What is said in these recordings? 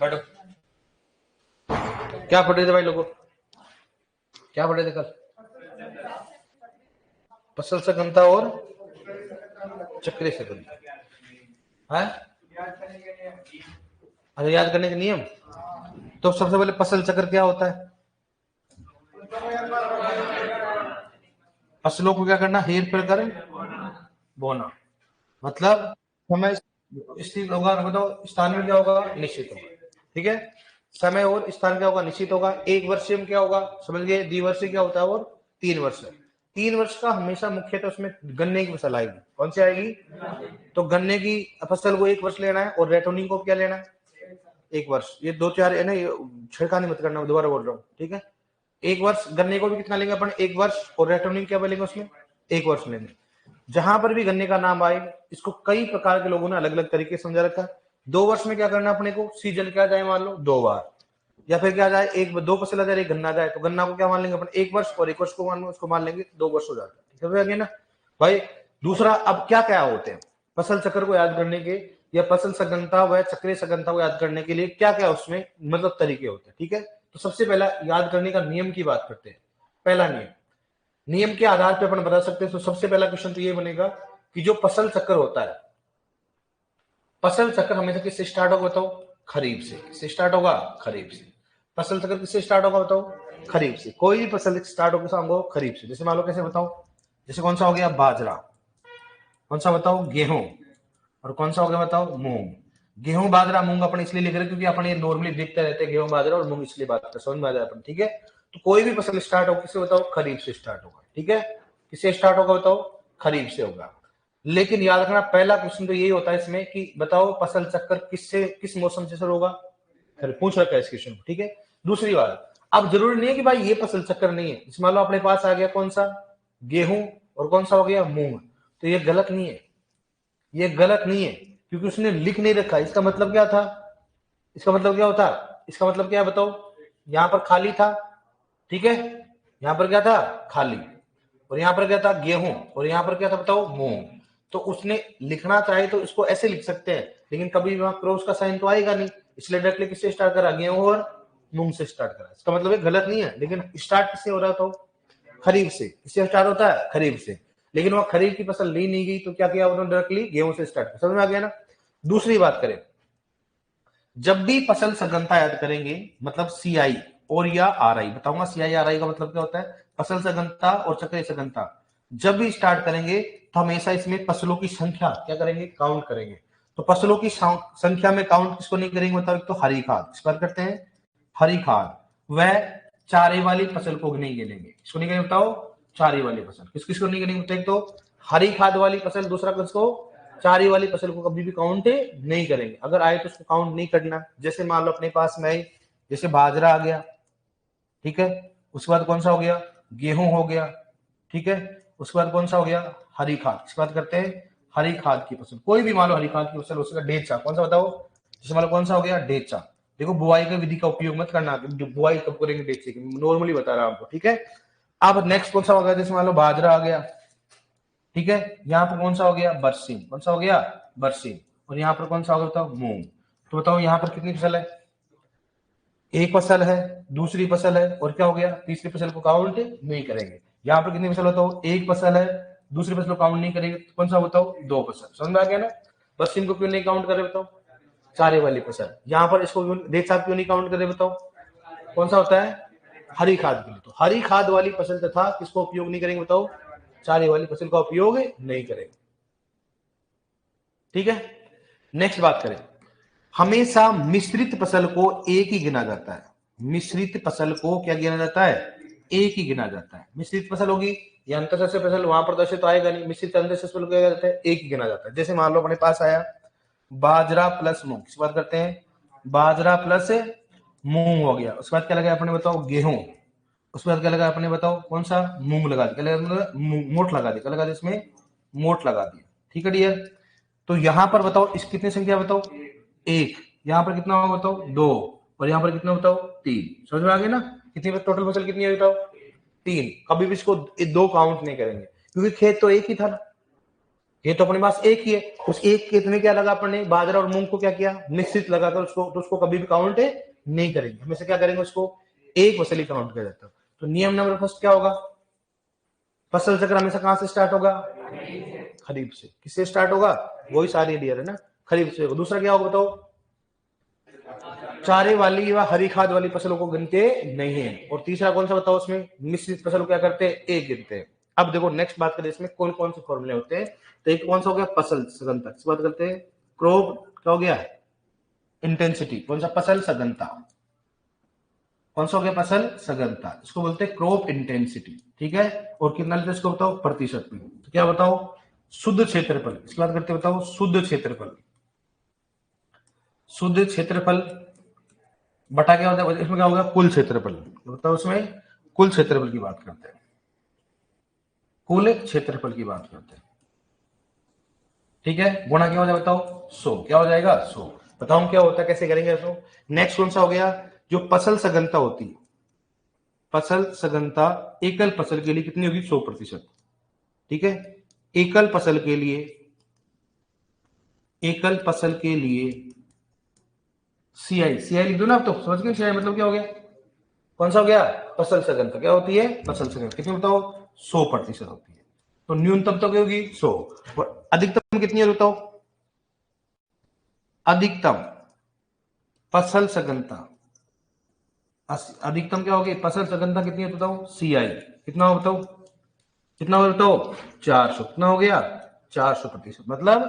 बैठो। क्या पढ़ रहे थे भाई लोगों, क्या पढ़ रहे थे कल? फसल सघनता और चक्रीय सघनता है। अरे याद करने के नियम। तो सबसे पहले फसल चक्र क्या होता है? फसलों को क्या करना, हेर फेर कर बोना। मतलब समय स्थिर होगा, बताओ स्थान में क्या होगा, निश्चित होगा। ठीक है, समय और स्थान क्या होगा, निश्चित होगा। एक वर्षीय में क्या होगा, समझ गए, द्विवर्षीय क्या होता है, और 3 वर्ष। 3 वर्ष का हमेशा मुख्यतः उसमें गन्ने की फसल आएगी। कौन सी आएगी? तो गन्ने की फसल को 1 वर्ष लेना है, और रेटोनिंग को क्या लेना है, 1 वर्ष। ये 2-4 है ना, ये छिड़कानी मत करना, दोबारा बोल रहा हूँ। ठीक है, 1 वर्ष गन्ने को भी कितना लेंगे अपन, 1 वर्ष, और रेटोनिंग क्या बोलेंगे उसमें, 1 वर्ष लेंगे। जहां पर भी गन्ने का नाम आए, इसको कई प्रकार के लोगों ने अलग अलग तरीके से समझा रखा है। 2 वर्ष में क्या करना अपने को, सीजन क्या जाए मान लो 2 बार, या फिर क्या जाए, 1-2 फसल आ जाए, एक गन्ना जाए, तो गन्ना को क्या मान लेंगे अपन, 1 वर्ष, और 1 वर्ष को मान लो, उसको मान लेंगे 2 वर्ष हो जाता है। ठीक है ना भाई। दूसरा, अब क्या क्या होते हैं फसल चक्र को याद करने के, या फसल सघनता व चक्रीय सघनता को याद करने के लिए क्या क्या उसमें मतलब तरीके होते हैं। ठीक है, तो सबसे पहला याद करने का नियम की बात करते हैं। पहला नियम, नियम के आधार पर अपन बता सकते हैं। तो सबसे पहला क्वेश्चन तो ये बनेगा कि जो फसल चक्र होता है, फसल चक्र हमेशा किससे स्टार्ट होगा बताओ, खरीफ से। किससे स्टार्ट होगा, खरीफ से। फसल चक्र किससे स्टार्ट होगा बताओ, खरीफ से। कोई भी फसल स्टार्ट होगा खरीफ से। जैसे मान लो, कैसे बताओ, जैसे कौन सा हो गया, बाजरा, कौन सा बताओ, गेहूं, और कौन सा हो गया बताओ, मूंग। गेहूं बाजरा मूंग अपन इसलिए लिख रहे क्योंकि अपन ये नॉर्मली देखते रहते हैं, गेहूं बाजरा और मूंग, इसलिए बात करते, समझ में आ जाए अपन। ठीक है, तो कोई भी फसल स्टार्ट हो किससे बताओ, खरीफ से स्टार्ट होगा। ठीक है, किससे स्टार्ट होगा बताओ, खरीफ से होगा। लेकिन याद रखना, पहला क्वेश्चन तो यही होता है इसमें कि बताओ फसल चक्कर किससे, किस मौसम से शुरू होगा, पूछ रखा है इस क्वेश्चन को। ठीक है, दूसरी बात, अब जरूरी नहीं है कि भाई ये फसल चक्कर नहीं है। मान लो अपने पास आ गया कौन सा, गेहूं, और कौन सा हो गया, मूंग, तो ये गलत नहीं है, ये गलत नहीं है, क्योंकि उसने लिख नहीं रखा। इसका मतलब क्या था, इसका मतलब क्या होता, इसका मतलब क्या है बताओ, यहां पर खाली था। ठीक है, यहां पर क्या था, खाली, और यहां पर क्या था, गेहूं, और यहां पर क्या था बताओ, मूंग। तो उसने लिखना चाहे तो इसको ऐसे लिख सकते हैं, लेकिन कभी वहां क्रॉस का साइन तो आएगा नहीं, इसलिए डायरेक्टली किससे स्टार्ट करा, गेहूं और मूंग से स्टार्ट करा। इसका मतलब ये गलत नहीं है, लेकिन स्टार्ट किससे हो रहा था, खरीफ से। किससे स्टार्ट होता है, खरीफ से। लेकिन वह खरीफ की फसल ली नहीं गई, तो क्या किया उन्होंने, डायरेक्टली गेहूं से स्टार्ट किया। समझ में आ गया ना। दूसरी बात करें, जब भी फसल सघनता याद करेंगे, मतलब सीआई और या आरआई, बताऊंगा सीआई आरआई का मतलब क्या होता है, फसल सघनता और चक्रीय सघनता जब भी स्टार्ट करेंगे, तो हमेशा इसमें फसलों की संख्या क्या करेंगे, काउंट करेंगे। तो फसलों की संख्या में काउंट किसको नहीं करेंगे बताओ, तो हरी खाद, इस बार करते हैं, हरी खाद, वह चारे वाली फसल को नहीं गिनेंगे। किसको नहीं गिनेंगे बताओ, चारे वाली फसल। किस किसको नहीं गिनेंगे बताओ, तो हरी खाद वाली फसल, दूसरा किसको, चारे वाली फसल को कभी भी काउंट नहीं करेंगे। अगर आए तो उसको काउंट नहीं करना। जैसे मान लो अपने पास में, जैसे बाजरा आ गया, ठीक है, उसके बाद कौन सा हो गया, गेहूं हो गया, ठीक है, उसके बाद कौन सा हो गया, हरी खाद। इसके बाद करते हैं हरी खाद की फसल, कोई भी मान लो हरी खाद की फसल, उसका डेचा कौन सा बताओ, जैसे मान लो कौन सा हो गया, डेचा। देखो बुआई का विधि का उपयोग मत करना, बुआई कब करेंगे डेचे की, नॉर्मली बता रहा हूं आपको। ठीक है, अब नेक्स्ट कौन सा हो गया, जैसे मान लो बाजरा आ गया, ठीक है, यहाँ पर कौन सा हो गया, बरसीम, कौन सा हो गया, बरसीम, और यहाँ पर कौन सा होगा बताओ, मूंग। तो बताओ यहाँ पर कितनी फसल है, एक फसल है, दूसरी फसल है, और क्या हो गया, तीसरी फसल को काउंट नहीं करेंगे। यहाँ पर कितनी फसल बताओ, एक फसल है, दूसरी फसल को काउंट नहीं करेंगे, तो कौन सा बताओ, 2 फसल। समझ में आ गया ना। बरसीम को क्यों नहीं काउंट करे बताओ, चारे वाली फसल। यहाँ पर इसको रेत क्यों नहीं काउंट करे बताओ, कौन सा होता है, हरी खाद के लिए। तो हरी खाद वाली फसल तथा किसको उपयोग नहीं करेंगे बताओ, चारे वाली फसल का उपयोग नहीं करेंगे। ठीक है, नेक्स्ट बात करें, हमेशा मिश्रित फसल को एक ही गिना जाता है। मिश्रित फसल को क्या गिना जाता है, एक ही गिना जाता है। मिश्रित फसल होगी या अंतःशस्य फसल, वहां पर दशे तो आएगा नहीं, मिश्रित अंतःशस्य फसल क्या जाता है, एक ही गिना जाता है। जैसे मान लो अपने पास आया बाजरा प्लस मूंग, किस बात करते हैं, बाजरा प्लस मूंग हो गया। उसके बाद क्या लगा अपने बताओ, गेहूं। उसके बाद क्या लगा अपने बताओ, कौन सा, मूंग लगा दिया, मोट लगा दिया, क्या लगा दिया इसमें, मोट लगा दिया। ठीक है डियर, तो यहां पर बताओ इस कितनी संख्या बताओ, एक, यहां पर कितना होगा बताओ, 2, और यहां पर कितना बताओ, 3। समझ में आ गया ना, कितनी टोटल फसल कितनी है बताओ, 3। कभी भी इसको 2 काउंट नहीं करेंगे, क्योंकि खेत तो एक ही था ना, ये तो अपने पास एक ही है, उस एक के इतने क्या लगा अपने बाजरा और मूंग को क्या किया मिश्रित लगाकर उसको, तो उसको कभी भी काउंट नहीं करेंगे, हमेशा क्या करेंगे उसको एक फसल ही काउंट किया जाता है। तो नियम नंबर फर्स्ट क्या होगा, फसल चक्र हमेशा कहां से स्टार्ट होगा, खरीफ से। किससे स्टार्ट होगा, वही सारी डियर है ना, खरीफ से होगा। दूसरा क्या होगा बताओ, चारे वाली व हरी खाद वाली फसलों को गिनते नहीं है। और तीसरा कौन सा बताओ, उसमें मिश्रित फसल क्या करते हैं, एक गिनते हैं। अब देखो नेक्स्ट बात करें इसमें कौन कौन से फॉर्मूले होते हैं, तो एक कौन सा हो गया फसल सघनता, इस बात करते हैं। क्रॉप क्या हो गया, इंटेंसिटी, कौन सा फसल सघनता, कौन सा हो गया फसल सघनता, इसको बोलते हैं क्रॉप इंटेंसिटी, ठीक है। और कितना लेते इसको बताओ प्रतिशत में, तो क्या बताओ शुद्ध क्षेत्रफल, इसकी बात करते बताओ शुद्ध क्षेत्रफल, शुद्ध क्षेत्रफल बटा क्या होता है, इसमें क्या होगा कुल क्षेत्रफल, बताओ उसमें कुल क्षेत्रफल की बात करते हैं, कुल क्षेत्रफल की बात करते हैं, ठीक है। गुणा क्या हो जाएगा बताओ 100, क्या हो जाएगा 100। बताओ क्या होता है, कैसे करेंगे इसको। नेक्स्ट कौन सा हो गया, जो फसल सघनता होती है, फसल सघनता एकल फसल के लिए कितनी होगी 100%, ठीक है। एकल फसल के लिए, एकल फसल के लिए सीआई, सीआई लिख दो ना, अब तो समझ गए सीआई मतलब क्या हो गया, कौन सा हो गया फसल सघनता, क्या होती है फसल सघनता, कितनी बताओ 100% होती है। तो न्यूनतम तो क्या होगी 100, और अधिकतम कितनी है बताओ, अधिकतम फसल सघनता, अधिकतम क्या होगी फसल सघनता कितनी है बताओ, सीआई कितना हो बताओ, कितना हो बताओ 400, कितना हो गया 400%। मतलब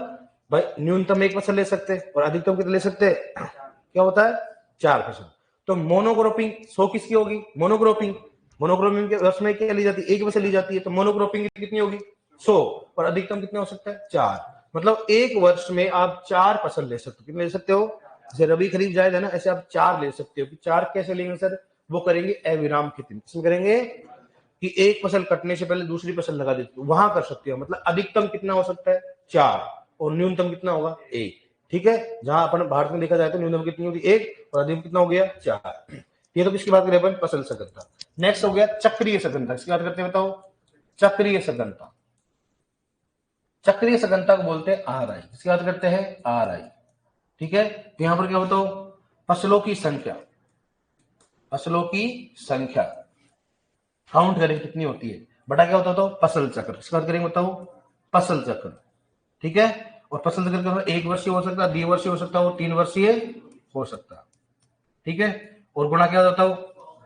भाई न्यूनतम एक फसल ले सकते हैं और अधिकतम कितने ले सकते हैं, क्या होता है 4%। तो मोनोक्रॉपिंग 100 किसकी होगी, मोनोक्रॉपिंग, मोनोक्रॉपिंग के वर्ष में क्या ली जाती है, एक फसल ली जाती है, तो मोनोक्रॉपिंग कितनी होगी 100, और अधिकतम कितने हो सकता है 4। मतलब एक वर्ष में आप 4 फसल ले सकते हो, कितने ले सकते हो, जैसे रबी खरीफ जायद है ना, ऐसे आप 4 ले सकते हो। कि 4 कैसे लेंगे सर, वो करेंगे अविराम खेती, किसमें करेंगे कि एक फसल कटने से पहले दूसरी फसल लगा देते हो, वहां कर सकते हो। मतलब अधिकतम कितना हो सकता है 4, और न्यूनतम कितना होगा 1, ठीक है। जहां अपन भारत में देखा जाए तो न्यूनतम कितनी होगी 1 और अधिकतम कितना हो गया 4। ये तो किसकी बात करें अपन, फसल सघनता। नेक्स्ट हो गया चक्रीय सघनता, इसकी बात करते हैं बताओ चक्रीय सघनता, चक्रीय सघनता को बोलते हैं आर आई, इसकी बात करते हैं आर आई, ठीक है। तो यहां पर क्या बताओ फसलों की संख्या, फसलों की संख्या काउंट करें कितनी होती है, बटा क्या होता है तो फसल चक्र, इसकी बात करेंगे बताओ फसल चक्र, ठीक है। और फसल चक्र का एक वर्षीय हो सकता है, द्विवर्षीय हो सकता है और 3 वर्षीय हो सकता है, ठीक है। और गुणा क्या होता है,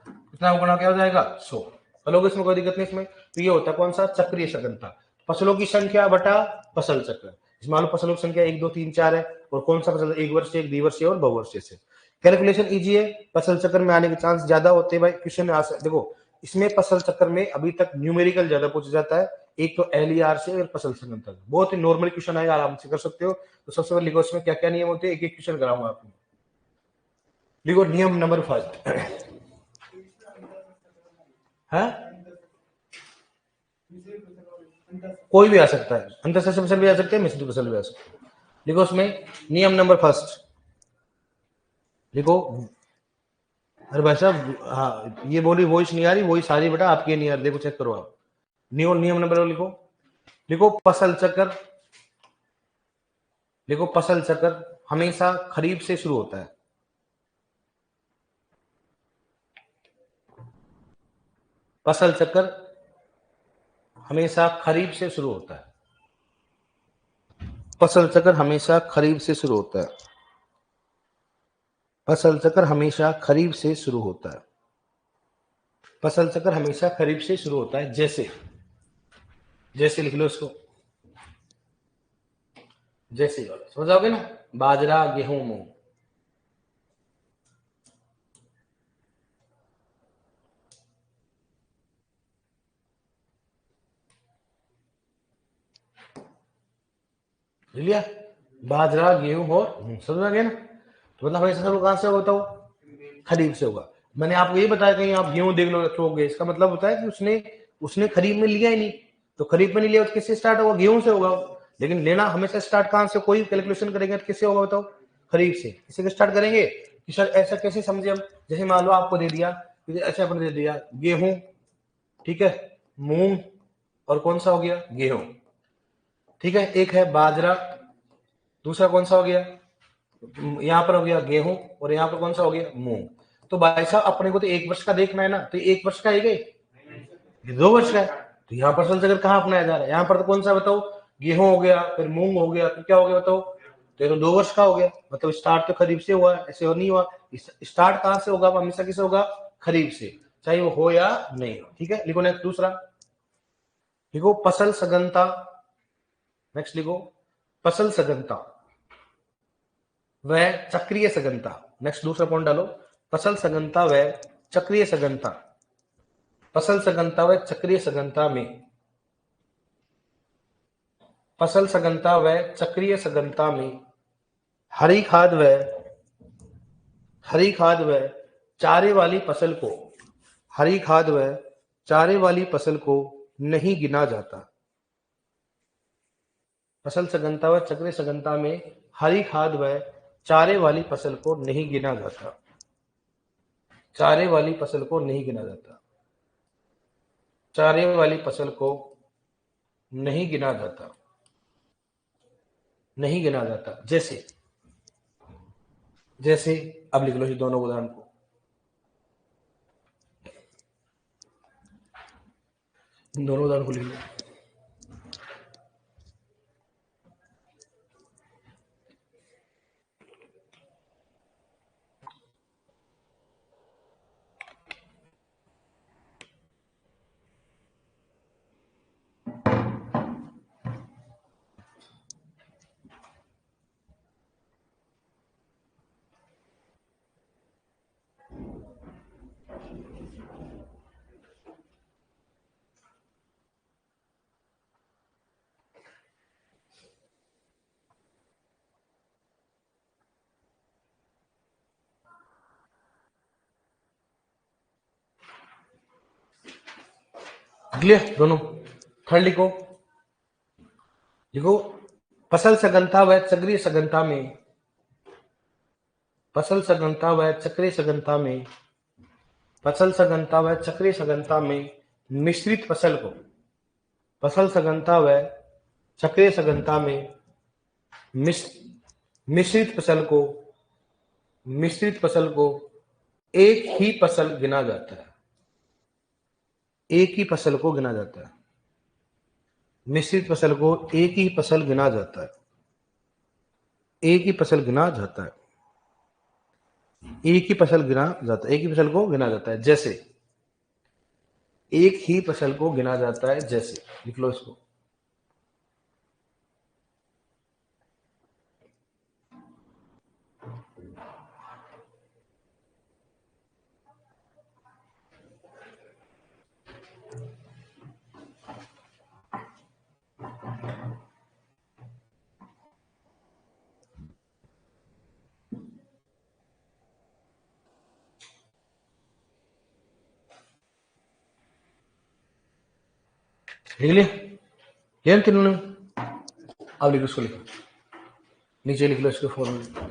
कितना गुणा क्या हो जाएगा 100, चलोगे इसमें कोई दिक्कत नहीं इसमें। तो ये होता है कौन सा चक्रीय सघनता, फसलों की संख्या बटा फसल चक्र। मान लो फसलों की संख्या 1 2 3 4 है, और कौन सा फसल एक वर्षीय, एक द्विवर्षीय और बहुवर्षीय से। कैलकुलेशन इजी है, फसल चक्र में आने के चांस ज्यादा होते हैं भाई, क्वेश्चन आ सकते। देखो इसमें फसल चक्र में अभी तक न्यूमेरिकल ज्यादा पूछा जाता है, एक तो एलईआर से और फसल सघनता, बहुत ही नॉर्मल क्वेश्चन आएगा, आराम से कर सकते हो। तो सबसे पहले लिखो इसमें क्या क्या नियम होते हैं, एक एक क्वेश्चन कराऊंगा आपको। लिखो नियम नंबर फर्स्ट है, कोई भी आ सकता है, अंतर शस्त्र फसल भी आ सकते हैं, मिश्रित फसल भी आ सकते हैं। लिखो उसमें नियम नंबर फर्स्ट, लिखो। अरे भाई साहब हाँ, ये बोली वॉइस नहीं आ रही, वही सारी बेटा आपकी नहीं आ रही, देखो चेक करो आप। नियम नंबर लिखो, लिखो फसल चक्र, लिखो फसल चक्र हमेशा खरीफ से शुरू होता है, फसल चक्र हमेशा खरीफ से शुरू होता है, फसल चक्र हमेशा खरीफ से शुरू होता है, फसल चक्र हमेशा खरीफ से शुरू होता है, फसल चक्र हमेशा खरीफ से शुरू होता है। जैसे, जैसे लिख लो इसको, जैसे समझ जाओगे ना, बाजरा गेहूं मूंग, लिया बाजरा गेहूं और समझ आ गया ना। तो मतलब ऐसा सब कहां से होता हो, खरीफ से होगा। मैंने आपको ये बताया कहीं आप गेहूं देख लो रखोगे, इसका मतलब होता है कि उसने उसने खरीफ में लिया ही नहीं, तो खरीफ में नहीं लिया तो किससे स्टार्ट होगा, गेहूं से होगा। लेकिन लेना हमेशा स्टार्ट कहां से, कोई कैलकुलेशन करेंगे तो किससे होगा बताओ, खरीफ से। किससे स्टार्ट करेंगे कि सर ऐसा कैसे समझे हम, जैसे मान लो आपको दे दिया, अच्छा आपने दे दिया गेहूं, ठीक है, मूंग और कौन सा हो गया गेहूं, ठीक है, एक है बाजरा, दूसरा कौन सा हो गया, यहाँ पर हो गया गेहूं, और यहाँ पर कौन सा हो गया, मूंग। तो भाई साहब अपने को तो 1 वर्ष का देखना है ना, तो 1 वर्ष का है ये 2 वर्ष का है, तो यहाँ पर संचक्र कहाँ अपनाया जा रहा है, यहाँ पर तो कौन सा बताओ, गेहूं हो गया, फिर मूंग हो गया, फिर क्या हो गया बताओ, तो ये तो 2 वर्ष का हो गया, मतलब स्टार्ट तो खरीफ से हुआ, ऐसे और नहीं हुआ। स्टार्ट कहाँ से होगा, हमेशा किसे होगा, खरीफ से, चाहे वो हो या नहीं हो। ठीक है, लिखो नेक्स्ट दूसरा, लिखो फसल सघनता, नेक्स्ट लिखो फसल सघनता वह चक्रीय सघनता, नेक्स्ट दूसरा पॉइंट डालो, फसल सघनता व चक्रीय सघनता, फसल सघनता व चक्रीय सघनता में, फसल सघनता व चक्रीय सघनता में हरी खाद व चारे वाली फसल को, हरी खाद व चारे वाली फसल को नहीं गिना जाता। फसल सघनता व चक्रीय सघनता में हरी खाद व चारे वाली फसल को नहीं गिना जाता, चारे वाली फसल को नहीं गिना जाता, चारे वाली फसल को नहीं गिना जाता, नहीं गिना जाता। जैसे जैसे अब लिख लो इस दोनों उदाहरण को, दोनों उदाहरण को लिख लो। क्लियर दोनों। थर्ड लिखो, लिखो फसल सघनता व चक्रीय सघनता में, फसल सघनता व चक्रीय सघनता में, फसल सघनता व चक्रीय सघनता में मिश्रित फसल को, फसल सघनता व चक्रीय सघनता में मिश्रित फसल को, मिश्रित फसल को एक ही फसल गिना जाता है, एक ही फसल को गिना जाता है, मिश्रित फसल को एक ही फसल गिना जाता है, एक ही फसल गिना जाता है, एक ही फसल गिना जाता है, एक ही फसल को गिना जाता है। जैसे एक ही फसल को गिना जाता है, जैसे लिख लो इसको, लिख लिया, लिया तीनों ने। अब लिखो इसको, लिखो नीचे लिख लो इसके फॉर्मूले।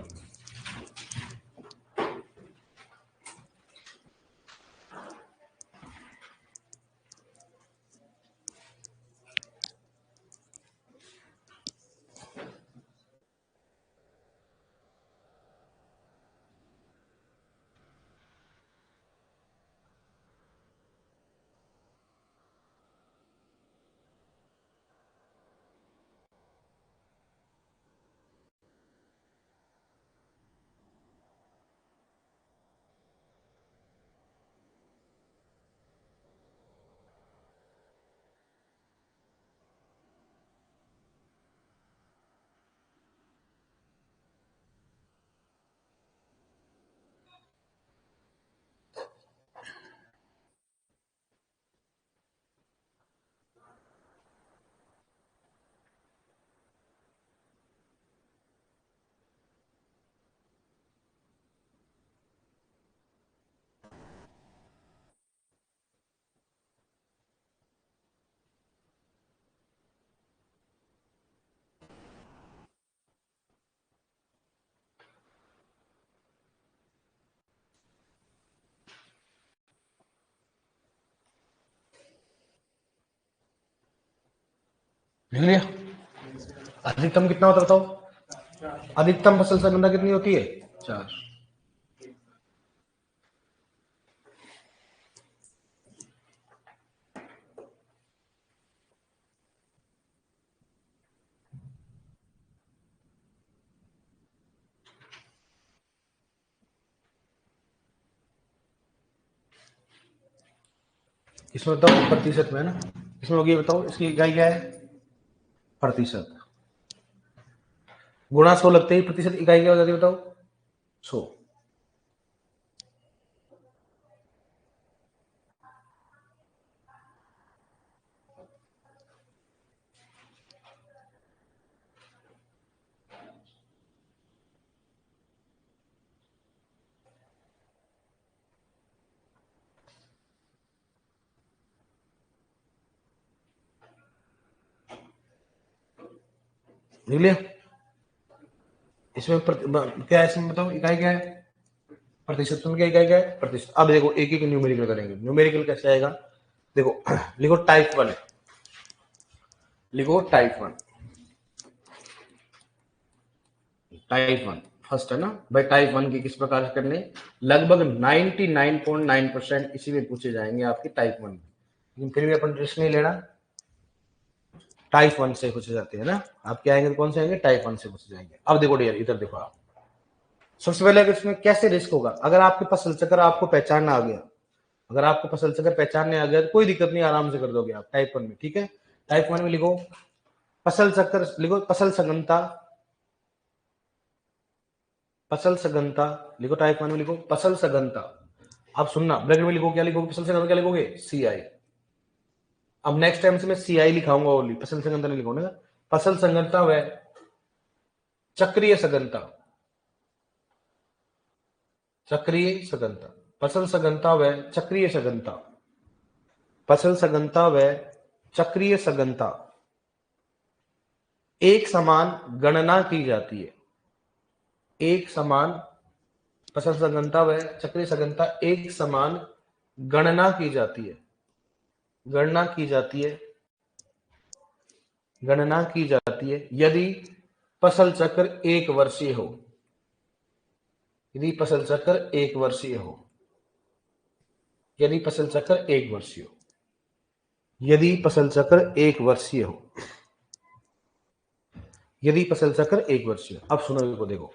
लिख लिया, अधिकतम कितना होता है बताओ? अधिकतम फसल संगणना कितनी होती है? 4। इसमें बताओ प्रतिशत में है ना, इसमें होगी बताओ, इसकी इकाई क्या है? प्रतिशत। गुणा 100 लगते ही प्रतिशत इकाई क्या हो जाती है बताओ? 100। देख लिया? इसमें क्या है, इसमें बताओ इकाई क्या है? प्रतिशत में क्या इकाई क्या है? प्रतिशत। अब देखो एक एक न्यूमेरिकल करेंगे। न्यूमेरिकल कैसे आएगा? देखो लिखो टाइप 1, लिखो टाइप 1, टाइप 1 फर्स्ट है ना भाई। टाइप 1 की किस प्रकार से करने? लगभग 99.9% इसी में पूछे जाएंगे आपकी टाइप 1 में, लेकिन फिर भी अपन रिस्क नहीं लेना, टाइप 1 से पूछे जाते हैं ना। आप क्या आएंगे? कौन से आएंगे? टाइप 1 से पूछे जाएंगे। अब देखो डियर, इधर देखो आप, सबसे पहले अगर इसमें कैसे रिस्क होगा, अगर आपके फसल चक्र आपको पहचानना आ गया, अगर आपको फसल चक्र पहचानने आ गया तो कोई दिक्कत नहीं, आराम से कर दोगे आप टाइप 1 में। ठीक है, टाइप 1 में लिखो फसल चक्र, लिखो फसल सघनता, फसल सघनता लिखो। टाइप 1 में लिखो फसल सघनता। अब सुनना, ब्रैकेट में लिखो, क्या लिखोगे? फसल सघनता क्या लिखोगे? CI। अब नेक्स्ट टाइम से मैं CI लिखाऊंगा ओनली, फसल सघनता नहीं लिखूंगा। फसल सघनता व चक्रीय सघनता, चक्रीय सघनता, फसल सघनता व चक्रीय सघनता, फसल सघनता व चक्रीय सघनता एक समान गणना की जाती है। एक समान फसल सघनता व चक्रीय सघनता एक समान गणना की जाती है, गणना की जाती है, गणना की जाती है यदि फसल चक्र 1 वर्षीय हो, यदि फसल चक्र 1 वर्षीय हो, यदि फसल चक्र 1 वर्षीय हो, यदि फसल चक्र 1 वर्षीय हो, यदि फसल चक्र 1 वर्षीय। अब सुनो इसको, देखो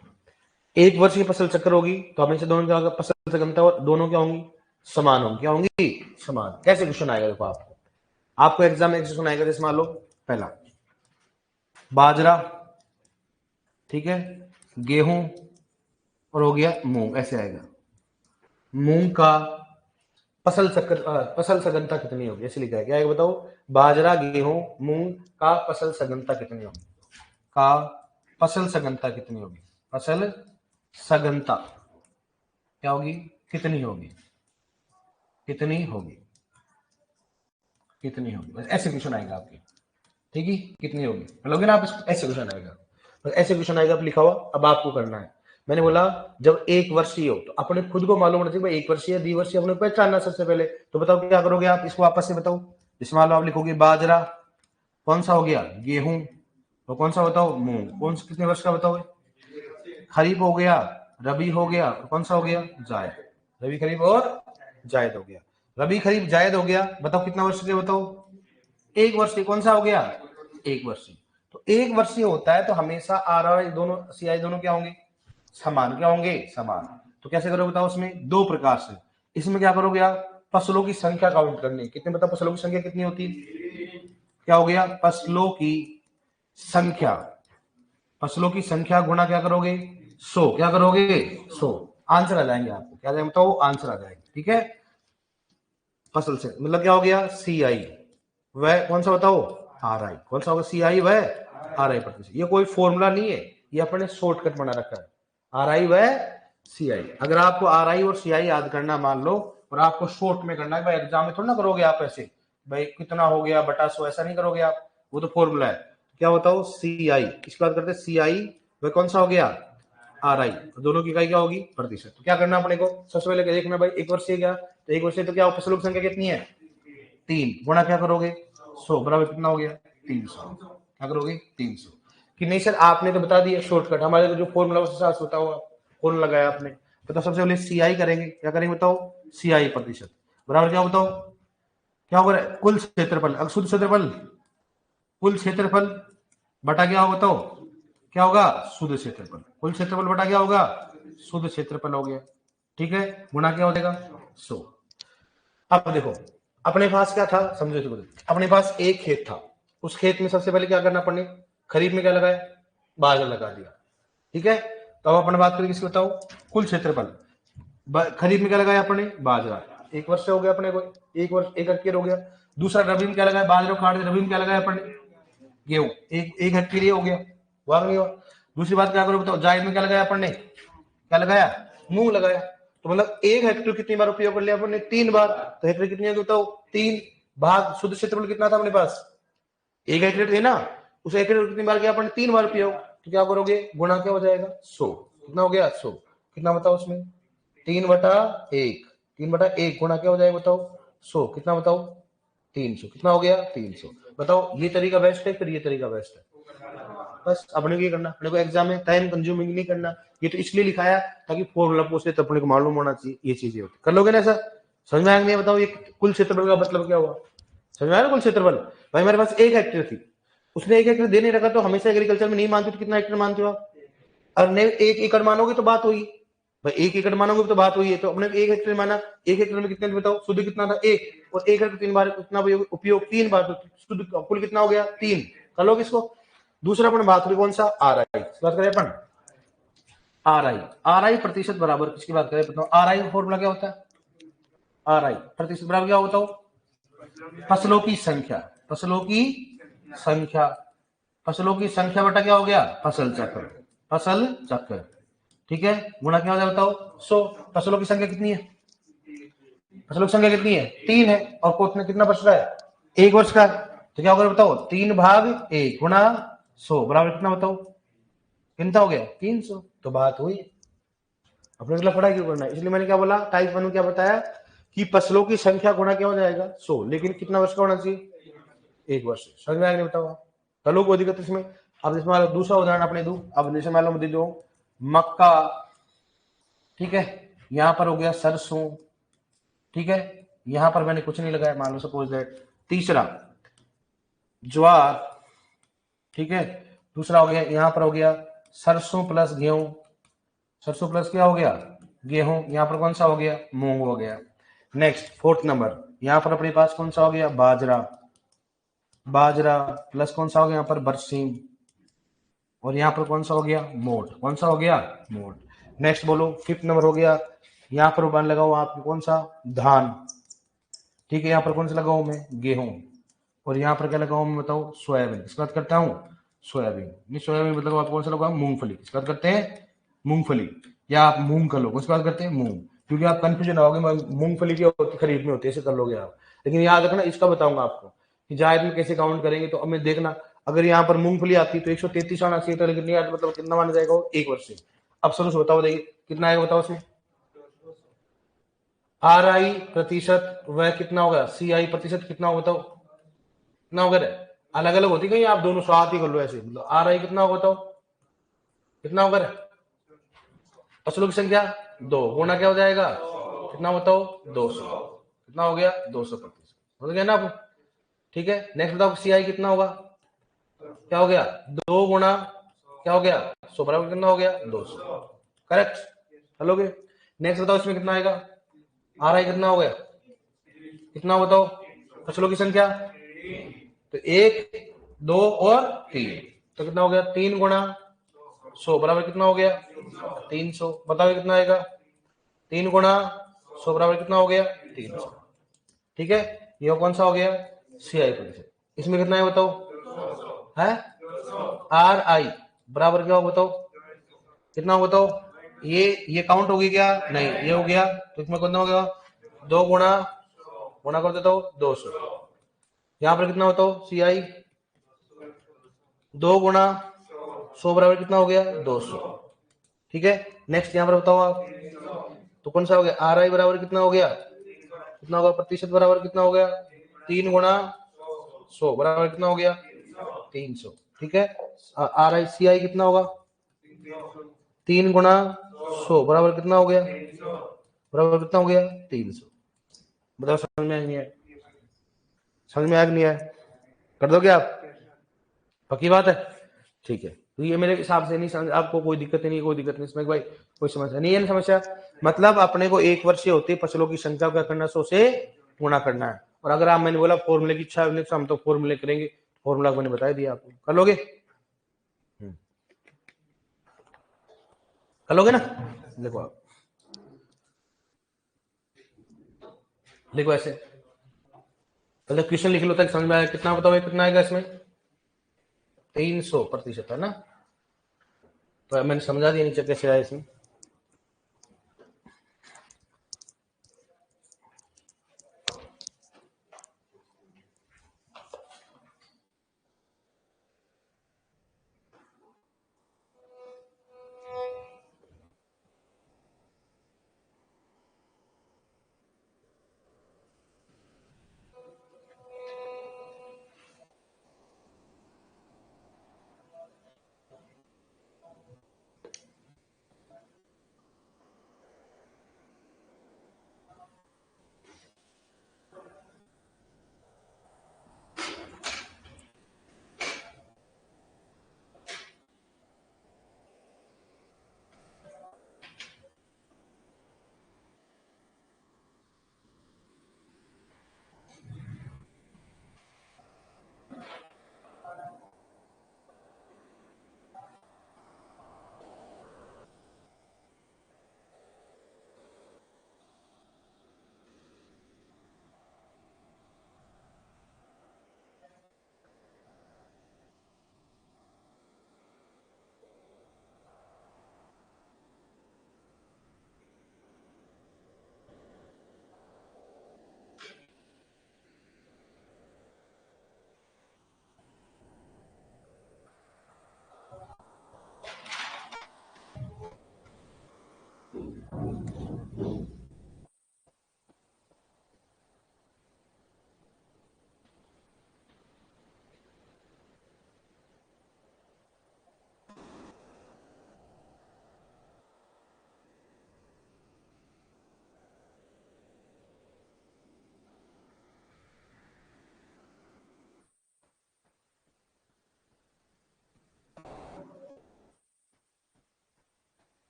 1 वर्षीय फसल चक्र होगी तो हमेशा दोनों क्या होगा? फसल सघनता और दोनों क्या होंगी? समान होंगी। क्या होंगी? समान। कैसे क्वेश्चन आएगा? देखो आपको एग्जाम में क्वेश्चन आएगा, जैसे मान लो पहला बाजरा, ठीक है, गेहूं और हो गया मूंग, ऐसे आएगा। मूंग का फसल चक्र, फसल सघनता कितनी होगी? ऐसे लिखा है, क्या है बताओ? बाजरा, गेहूं, मूंग का फसल सघनता कितनी होगी? का फसल सघनता कितनी होगी? फसल सघनता क्या होगी? कितनी होगी? कितनी होगी? कितनी होगी? बस ऐसे क्वेश्चन आएगा आपके, ठीक है, कितनी होगी बोलोगे ना आप, ऐसे क्वेश्चन आएगा, बस ऐसे क्वेश्चन आएगा, लिखा हुआ। अब आपको करना है, मैंने बोला जब 1 वर्षीय हो तो अपने खुद को मालूम होना चाहिए भाई 1 वर्षीय, 2 वर्षीय अपने पहचानना सबसे पहले। तो बताओ क्या करोगे आप? इसको आपस से बताओ। इसमें मान लो आप लिखोगे बाजरा, कौन सा हो गया? गेहूं, तो कौन सा बताओ? मूंग। कौन सा कितने वर्ष का बताओ? खरीफ हो गया, रबी हो गया, कौन सा हो गया? जायद। रबी, खरीफ और जायद हो गया। रबी, खरीफ, जायद हो गया। बताओ कितना वर्ष के? बताओ 1 वर्षीय। कौन सा हो गया? 1 वर्षीय। तो 1 वर्षीय होता है तो हमेशा RI दोनों CI दोनों क्या होंगे? समान। क्या होंगे? समान। तो कैसे करोगे बताओ? उसमें 2 प्रकार से। इसमें क्या करोगे आप? फसलों की संख्या काउंट करनी। कितने बताओ फसलों की संख्या कितनी होती है? क्या हो गया? फसलों की संख्या, फसलों की संख्या गुणा क्या करोगे? 100। क्या करोगे? 100। आंसर आ जाएंगे आपको, क्या जाएंगे बताओ? आंसर आ जाएंगे। ठीक है, फसल से मतलब क्या हो गया? CI वह कौन सा बताओ? RI। कौन सा होगा? CI वह RI प्रतिशत। ये कोई फॉर्मूला नहीं है, ये अपने शॉर्टकट बना रखा है, RI वह CI। अगर आपको RI और CI याद करना, मान लो, और आपको शॉर्ट में करना है भाई, एग्जाम में थोड़ा ना करोगे आप ऐसे भाई कितना हो गया बटा 100, ऐसा नहीं करोगे आप, वो तो फॉर्मूला है। क्या बताओ? CI। इसके बाद करते हैं CI वह कौन सा हो गया? RI। दोनों की इकाई क्या होगी? प्रतिशत। तो क्या करना अपने को? सबसे पहले देखना भाई 1 वर्षीय क्या, तो 1 वर्षीय तो क्या फसलों की संख्या कितनी है? 3 गुणा क्या करोगे? 100 बराबर कितना हो गया? 300। क्या करोगे? 300। कि नहीं सर आपने तो बता दिया शॉर्टकट, हमारे तो जो फॉर्मूला उसके साथ होता हुआ फॉर्मूला लगाया आपने। तो सबसे पहले CI करेंगे, क्या करेंगे बताओ, CI प्रतिशत बराबर क्या बताओ, क्या होगा, कुल क्षेत्रफल, अब शुद्ध क्षेत्रफल, कुल क्षेत्रफल बटा क्या होगा बताओ, क्या होगा, शुद्ध क्षेत्रफल, कुल क्षेत्रफल बटा क्या होगा, शुद्ध क्षेत्रफल हो गया, ठीक है, गुणा क्या हो जाएगा 100। अब देखो अपने पास क्या था, समझो इसको, अपने पास एक खेत था, उस खेत में सबसे पहले क्या करना पड़े, खरीफ में क्या लगाया, बाजरा लगा दिया, ठीक है। तो अब अपने बात करें किसकी बताओ, कुल क्षेत्रफल, खरीफ में क्या लगाया अपने, बाजरा, एक वर्ष से हो गया अपने को, एक वर्ष एक हेक्टेयर हो गया। दूसरा रबी में क्या लगाया, बाजरा काट दिया, रबी में क्या लगाया अपने, गेहूं, एक हेक्टेयर हो गया, वाह नहीं हुआ। दूसरी बात क्या करो बताओ, जायद में क्या लगाया अपन ने, क्या लगाया, मूंग लगाया। तो मतलब एक हेक्टेयर कितनी बार उपयोग कर लिया अपन ने, 3 बार। तो हेक्टेयर कितनी होगी बताओ, 3 भाग शुद्ध क्षेत्रफल कितना था अपने पास, एक हेक्टेयर थे ना, उस हेक्टेयर कितनी बार किया अपन ने, 3 बार उपयोग। तो क्या करोगे, गुणा क्या हो जाएगा 100, कितना हो गया 100, कितना बताओ उसमें 3/1, 3/1 गुणा क्या हो जाएगा बताओ 100, कितना बताओ 300, कितना हो गया 300। बताओ ये तरीका बेस्ट है फिर ये तरीका बेस्ट है, बस अपने को ये करना, अपने को एग्जाम में टाइम कंज्यूमिंग नहीं करना, ये तो इसलिए लिखाया ताकि फॉर्मूला पूछे तो अपने को मालूम होना चाहिए ये चीजें होती, कर लोगे ना ऐसा, समझ में आएगा नहीं, बताओ ये कुल क्षेत्रफल का मतलब क्या हुआ, समझ में आया ना, कुल क्षेत्रफल, भाई मेरे पास एक हेक्टेयर थी, उसने एक हेक्टेयर दे नहीं रखा, तो हमेशा एग्रीकल्चर में नहीं मानते तो कितना हेक्टेयर मानते हो आप, और नहीं एक एकड़ मानोगे तो बात हुई, भाई एक एकड़ मानोगे तो बात हुई है, तो अपने एक हेक्टेयर माना, एक हेक्टेयर में कितने बताओ, शुद्ध कितना था 1, और 1 हेक्टेयर 3 बार कितना उपयोग 3 बार, तो शुद्ध कुल कितना हो गया 3, कर लो किसको। दूसरा अपन बात करें कौन सा, RI, बात करें अपन RI प्रतिशत बराबर किसकी बात करें बताओ, RI फॉर्मूला क्या होता है, RI प्रतिशत बराबर क्या होता है, फसलों की संख्या, फसलों की संख्या, फसलों की संख्या बटा क्या हो गया, फसल चक्र, फसल चक्र, ठीक है, गुणा क्या हो जाए बताओ 100। फसलों की संख्या कितनी है, फसलों की संख्या कितनी है 3 है, और कोटने कितना बच रहा है, एक वर्ष का, तो क्या होगा बताओ 3/1 गुणा 100 बराबर कितना बताओ, कितना हो गया 300। तो बात हुई, अपने मतलब पढ़ाई क्यों करना है, इसलिए मैंने क्या बोला, टाइप 1 में क्या बताया कि फसलों की संख्या गुणा क्या हो जाएगा 100, लेकिन कितना वर्ष का होना चाहिए, एक वर्ष, समझ में आया नहीं बताओ, चलो कोई दिक्कत इसमें। अब इसमें दूसरा उदाहरण अपने दू, अब जैसे मान लो दे दो मक्का, ठीक है, यहां पर हो गया सरसों, ठीक है, यहां पर मैंने कुछ नहीं लगाया, मान लो सपोज दैट। तीसरा ज्वार, ठीक है, दूसरा हो गया यहां पर हो गया सरसों प्लस गेहूं, सरसों प्लस क्या हो गया गेहूं, यहां पर कौन सा हो गया मूंग हो गया। नेक्स्ट 4th नंबर, यहां पर अपने पास कौन सा हो गया बाजरा, बाजरा प्लस कौन सा हो गया यहाँ पर बरसीम, और यहाँ पर कौन सा हो गया मोट, कौन सा हो गया मोट। नेक्स्ट बोलो 5th नंबर हो गया, यहाँ पर वन लगाओ आप कौन सा धान, ठीक है, यहाँ पर कौन सा लगाऊं मैं गेहूं, और यहाँ पर क्या लगाऊं मैं बताओ सोयाबीन, इसकी बात करता हूँ सोयाबीन, नहीं सोयाबीन मतलब आप कौन सा लगाओ मूंगफली, इसकी बात करते हैं मूंगफली, या आप मूंग कर लो, किसकी बात करते हैं मूंग, क्योंकि आप कंफ्यूजन होगे मूंगफली की होती खरीफ में होती है, ऐसे कर लोगे आप। लेकिन याद रखना इसका बताऊंगा आपको कि जायद में कैसे काउंट करेंगे, तो अब मैं देखना अगर यहाँ पर मूंगफली आती तो 133 आना चाहिए था, लेकिन नहीं आता, मतलब कितना माना जाएगा वो एक वर्ष से। अब सर बताओ देखिए कितना आएगा बताओ उसमें, RI प्रतिशत वह कितना होगा, CI प्रतिशत कितना होगा बताओ, कितना होगा, अलग अलग होती कहीं, आप दोनों साथ ही कर लो ऐसे, मतलब RI कितना होगा बताओ, कितना होगा, फसलों की संख्या 2 गुणा क्या हो जाएगा, कितना बताओ 200, कितना हो गया 200%, हो गया ना आप, ठीक है। नेक्स्ट बताओ CI कितना होगा, क्या हो गया 2 गुणा क्या हो गया 100 बराबर कितना हो गया 200, करेक्ट, चलोगे। नेक्स्ट बताओ इसमें कितना आएगा, RI कितना हो गया, कितना बताओ फसलों की संख्या, तो 1 2 और 3, तो कितना हो गया 3 गुणा 100 बराबर कितना हो गया 300, बताओ कितना आएगा 3 गुणा 100 बराबर कितना हो गया 300, ठीक है। ये कौन सा हो गया CI प्रतिशत, इसमें कितना है बताओ, है RI बराबर क्या हो बताओ, कितना हो बताओ, ये काउंट होगी क्या, नहीं ये हो गया, तो इसमें कितना हो गया 2 गुणा गुणा कर देता हूँ 200, यहाँ पर कितना होता हो CI 2 गुणा 100 बराबर कितना हो गया 200, ठीक है। नेक्स्ट यहाँ पर बताओ आप, तो कौन सा हो गया RI बराबर कितना हो गया, कितना होगा प्रतिशत बराबर कितना हो गया 3 गुणा 100 बराबर कितना हो गया 300, ठीक है। RICI कितना होगा 3 गुणा 100 बराबर कितना हो गया, बराबर कितना हो गया 300। बताओ समझ में नहीं है, समझ में आया नहीं है, कर दोगे आप, पक्की बात है, ठीक है। तो ये मेरे हिसाब से नहीं समझ, आपको कोई दिक्कत नहीं, कोई दिक्कत नहीं इसमें भाई, कोई समस्या नहीं है। समस्या मतलब अपने को एक वर्ष होती फसलों की संख्या क्या करना 100 से गुणा करना है। और अगर आप मैंने बोला फॉर्मूले की इच्छा है हम तो फॉर्मूले करेंगे, फॉर्मूला मैंने बता दिया आपको, कर लोगे, कर लोगे ना। देखो आप देखो ऐसे पहले क्वेश्चन लिख लो तक समझ में आया, कितना बताओ कितना आएगा इसमें 300% है ना। तो मैंने समझा दिया नीचे कैसे आया इसमें।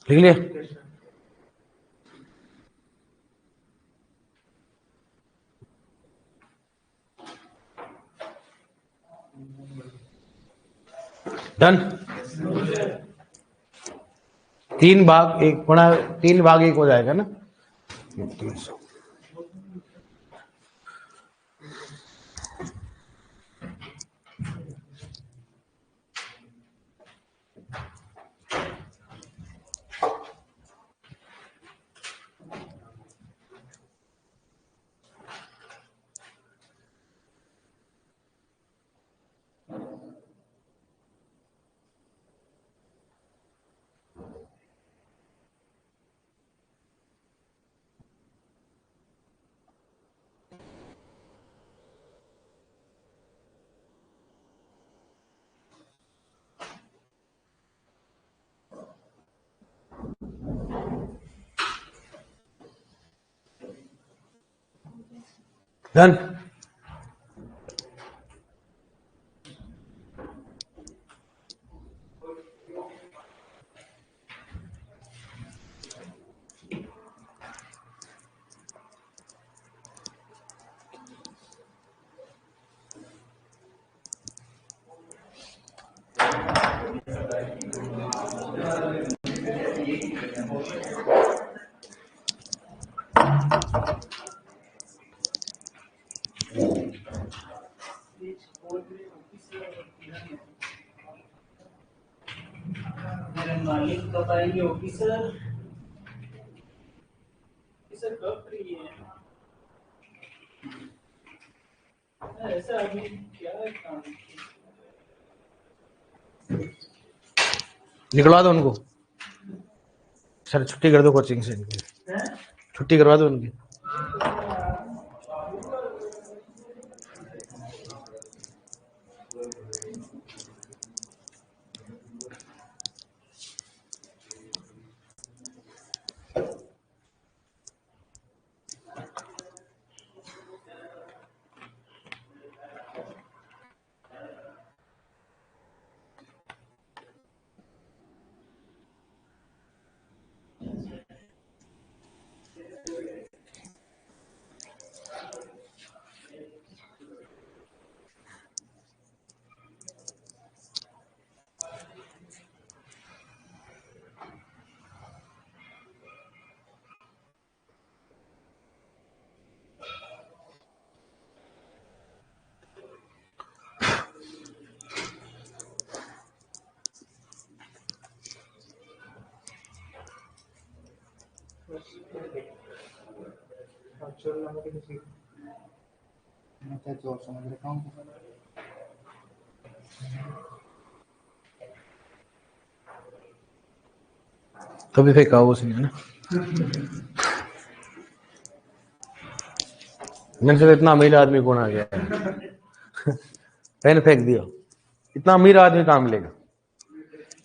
लिख लिया, डन। 3/1 गुणा 3/1 हो जाएगा ना 300। डन। मालिक कब आएंगे ऑफिसर, ऑफिसर कब फ्री है, ऐसा अभी क्या काम, निकलवा दो उनको, सर छुट्टी कर दो कोचिंग से इनकी। छुट्टी करवा दो उनकी। तभी फेंका वो उसने ना, मेरे से इतना अमीर आदमी कौन आ गया पेन फेंक दिया। इतना अमीर आदमी कहाँ मिलेगा?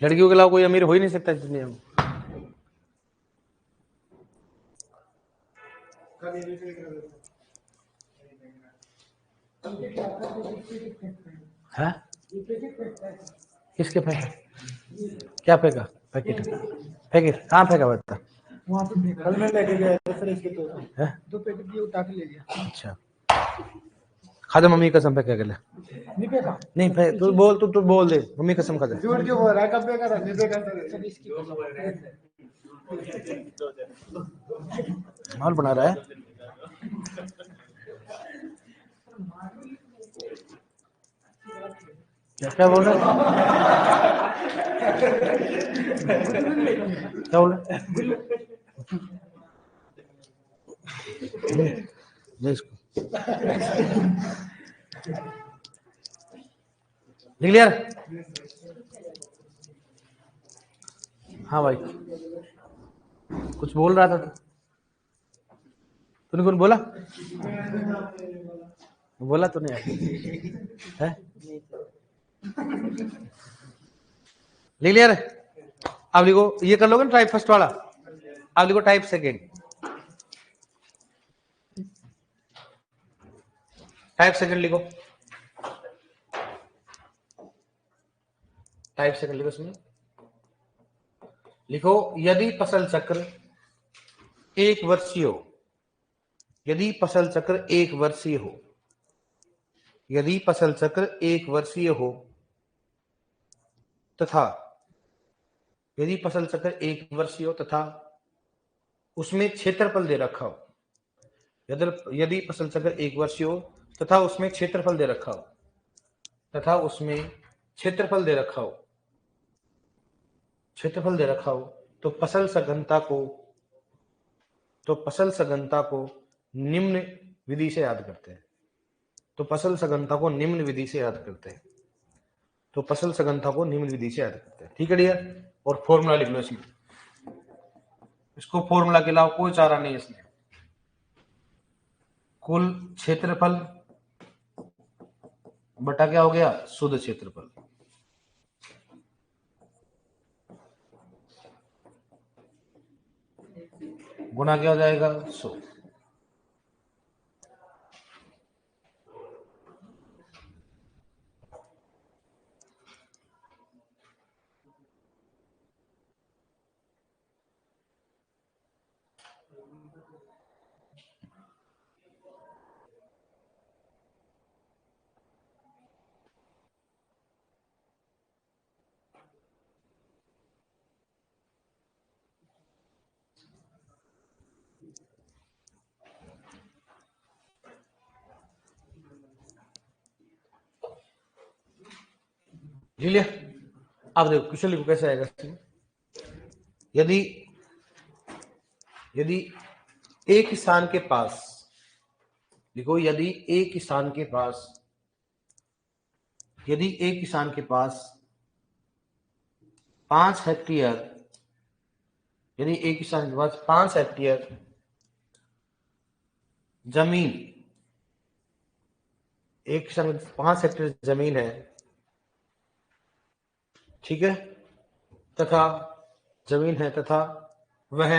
लड़कियों के अलावा कोई अमीर हो ही नहीं सकता इस दुनिया में। है किसके फेंका? क्या फेंका? पैकेट पैकेट कहाँ फेंका? बता। वहाँ पे कल मैं लेके गया था सर, इसके दो पैकेट दिए, उठा के ले गया। अच्छा, खादे मम्मी कसम पे क्या कर ले? नहीं फेंका, नहीं फेंक, तू बोल दे मम्मी कसम खा दे। झूठ क्यों बोल रहा है? कब फेंका था? नहीं फेंका सर, इसकी माल बना रहा है। क्या बोल रहा है? क्या बोल रहा है? इसको लिख लिया? हाँ भाई, कुछ बोल रहा था तूने? कौन बोला? बोला तो नहीं है? लिख लिया रे? अब लिखो, ये कर लोगे ना टाइप फर्स्ट वाला, अब लिखो टाइप सेकेंड। टाइप सेकेंड लिखो, टाइप सेकेंड लिखो। इसमें लिखो यदि फसल चक्र एक वर्षीय हो, यदि फसल चक्र एक वर्षीय हो, यदि फसल चक्र एक वर्षीय हो तथा, यदि फसल चक्र एक वर्षीय हो तथा उसमें क्षेत्रफल दे रखा हो, यदि फसल चक्र एक वर्षीय हो तथा उसमें क्षेत्रफल दे रखा हो, तथा उसमें क्षेत्रफल दे रखा हो, क्षेत्रफल दे रखा हो, तो फसल सघनता को निम्न विधि से याद करते हैं। तो फसल सघनता को निम्न विधि से याद करते हैं। तो फसल सघनता को निम्न विधि से याद करते हैं। ठीक है डियर? और फॉर्मूला लिख लो इसमें, इसको फॉर्मूला के अलावा कोई चारा नहीं इसमें। कुल क्षेत्रफल बटा क्या हो गया? शुद्ध क्षेत्रफल। गुना क्या हो जाएगा? 100। लिख लिया? अब देखो क्वेश्चन लिखो कैसे आएगा। यदि एक किसान के पास, लिखो यदि एक किसान के पास 5 हेक्टेयर, यदि एक किसान के पास 5 हेक्टेयर जमीन, एक किसान में 5 हेक्टेयर जमीन है, ठीक है, तथा जमीन है तथा वह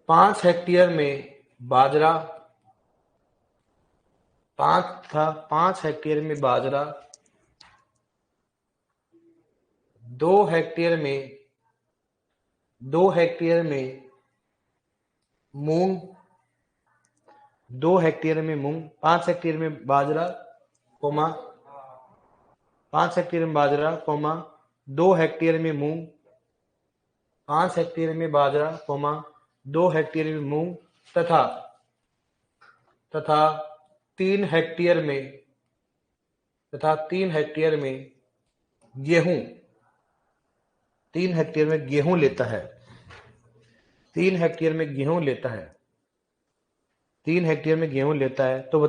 5 हेक्टेयर में बाजरा 5 हेक्टेयर में बाजरा, 2 हेक्टेयर में मूंग, 2 हेक्टेयर में मूंग, 5 हेक्टेयर में बाजरा, 5 हेक्टेयर में बाजरा, 2 हेक्टेयर में मूंग, 5 हेक्टेयर में बाजरा, 2 हेक्टेयर में मूंग तथा 3 हेक्टेयर में गेहूं, 3 हेक्टेयर में गेहूं लेता है, 3 हेक्टेयर में गेहूं लेता है, 3 हेक्टेयर में गेहूं लेता है। तो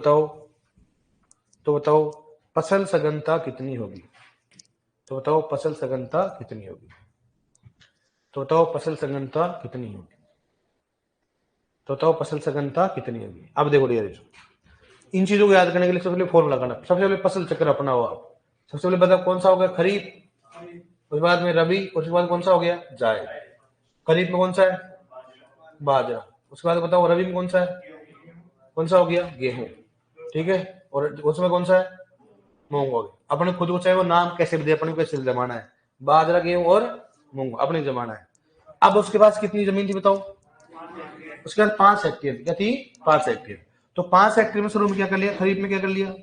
बताओ फसल सघनता कितनी होगी? तो बताओ फसल सघनता कितनी होगी? तो बताओ फसल सघनता कितनी होगी? तो बताओ फसल सघनता कितनी होगी? अब देखो डियर, इन चीजों को याद करने के लिए सबसे पहले फॉर्मूला करना। सबसे पहले फसल चक्र अपनाओ आप। सबसे पहले बताओ कौन सा हो गया? खरीफ, उसके बाद में रबी, उसके बाद कौन सा हो गया? जायद। खरीफ में कौन सा है? बाजरा। उसके बाद बताओ रबी में कौन सा है? कौन सा हो गया? गेहूं, ठीक है। और उसमें कौन सा है? मूंग हो गया। अपने खुद को चाहे वो नाम कैसे भी दे, अपने को कैसे जमाना है, बाजरा, गेहूं और मूंग अपने जमाना है। अब उसके पास कितनी जमीन थी बताओ? उसके बाद 5 हेक्टेयर क्या थी? 5 हेक्टेयर। तो 5 हेक्टेयर में शुरू में क्या कर लिया? खरीफ में क्या कर लिया?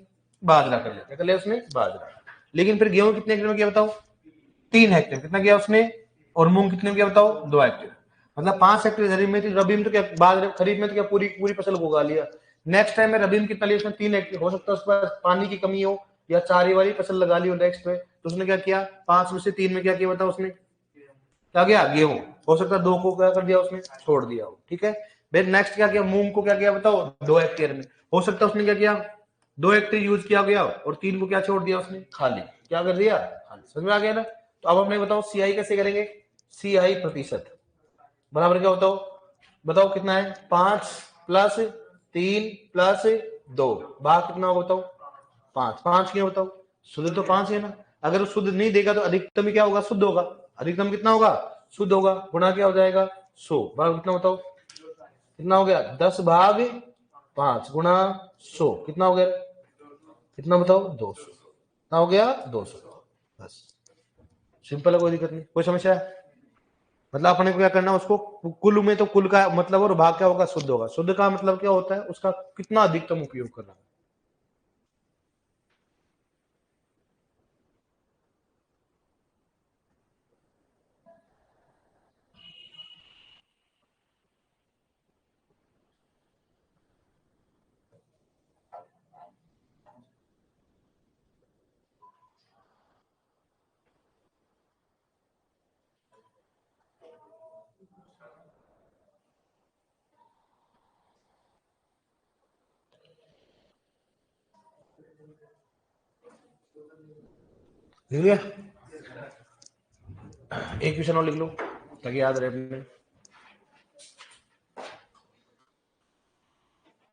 बाजरा कर लिया। क्या कर लिया उसने? बाजरा। लेकिन फिर गेहूं कितने हेक्टेयर में किया बताओ? 3 हेक्टेयर। कितना किया उसने? और मूंग कितने में किया बताओ? 2 हेक्टेयर। मतलब 5 हेक्टेयर खरीफ में थी, रबी में तो क्या बाजरा, खरीफ में तो क्या पूरी फसल को उगा लिया। नेक्स्ट टाइम में रबी में कितना लिया उसने? 3 हेक्टेयर। हो सकता है उसके पास पानी की कमी हो या चारे वाली फसल लगा ली हो नेक्स्ट में, तो उसने क्या किया? 5 में से 3 में क्या किया बताओ उसने? क्या गया? गेहूं। हो सकता है 2 को क्या कर दिया उसने? छोड़ दिया हो, ठीक है। फिर नेक्स्ट क्या किया? मूंग को क्या किया बताओ? 2 हेक्टेयर में। हो सकता है उसने क्या किया? 2 हेक्टेयर यूज किया गया और 3 को क्या छोड़ दिया उसने? खाली। क्या कर दिया? खाली। समझ में आ गया ना? तो अब हमने बताओ सीआई कैसे करेंगे? सीआई प्रतिशत बराबर क्या बताओ? बताओ कितना है? 5 प्लस 3 प्लस 2 भाग कितना होगा बताओ? 5। 5 क्यों बताओ? शुद्ध तो 5 है ना। अगर शुद्ध नहीं देगा तो अधिकतम ही क्या होगा? शुद्ध होगा। अधिकतम कितना होगा? शुद्ध होगा। गुणा क्या हो जाएगा? 100 भाग कितना बताओ? कितना हो गया? 10 भाग 5 गुणा 100 कितना हो गया? कितना बताओ? 200। कितना हो गया? 200। बस सिंपल है, कोई दिक्कत नहीं, कोई समस्या है? मतलब अपने को क्या करना है? उसको कुल में, तो कुल का मतलब और भाग क्या होगा? शुद्ध होगा। शुद्ध का मतलब क्या होता है? उसका कितना अधिकतम उपयोग करना। लिख लिया? एक क्वेश्चन और लिख लो ताकि याद रहे अपने।